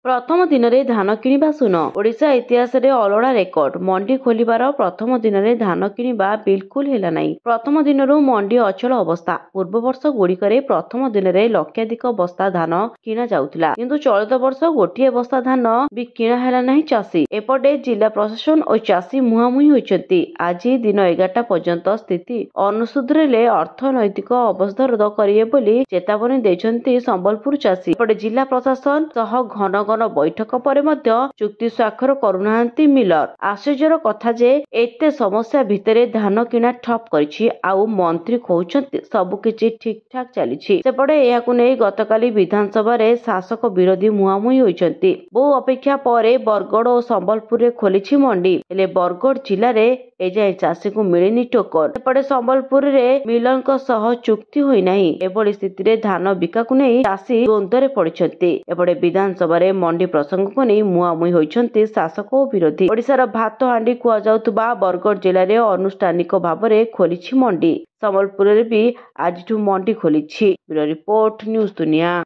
प्रथम दिन में धान किणवा सुन ओडिशा इतिहास रे अलड़ा रेकर्ड मंडी खोलिबार प्रथम दिन में धान किणवा बिल्कुल हेला नहीं। प्रथम दिन मंडी अचल अवस्था। पूर्व वर्ष गुड़िकरे प्रथम दिन में लक्षाधिक बस्ता धान किणा जाउथिला, किंतु चलित वर्ष गोटे बस्ता धान भी किणा हेला नहीं। चाषी एपटे जिला प्रशासन और चाषी मुहांमुही होइछन्ति। आज दिन 11टा पर्यंत स्थिति अनुसुधरेले अर्थनैतिक अवरोध करिए बोली चेतावनी देछन्ति संबलपुर चाषी। एपटे जिला प्रशासन सह घन बैठक पर चुक्ति स्वाक्षर करुनाहांती मिलर। आश्चर्यर कथा जे एते समस्या भितरे धान किणा ठप करिछि, आउ मंत्री कहउछन्ति सबकिछि ठीक ठाक चलिछि। सेपटे एहाकु नै गतकाली विधानसभा रे शासक विरोधी मुहांमुही होइछन्ति। बहु अपेक्षा पर बरगड़ और संबलपुर रे खोलिछि मंडी, हेले बरगड़ जिल्ला रे एजाए चाषी को मिलिनी टोकन। सेपटे संबलपुर रे मिलरक सह चुक्ति होई नाही। एभली स्थिति रे धान बिकाकु नै चाषी द्वंद्वरे पड़िछन्ति। एपटे विधानसभा रे मंडी प्रसंग को नहीं मुहांमुही होइछन्ति शासक और विरोधी। ओडिशार भात हांडी कुआ जाउतबा बरगड़ जिल्ला रे अनुष्ठानिक भाव रे खोलिछि मंडी। संबलपुर रे भी आज मंडी खोलिछि। ब्यूरो रिपोर्ट, न्यूज दुनिया।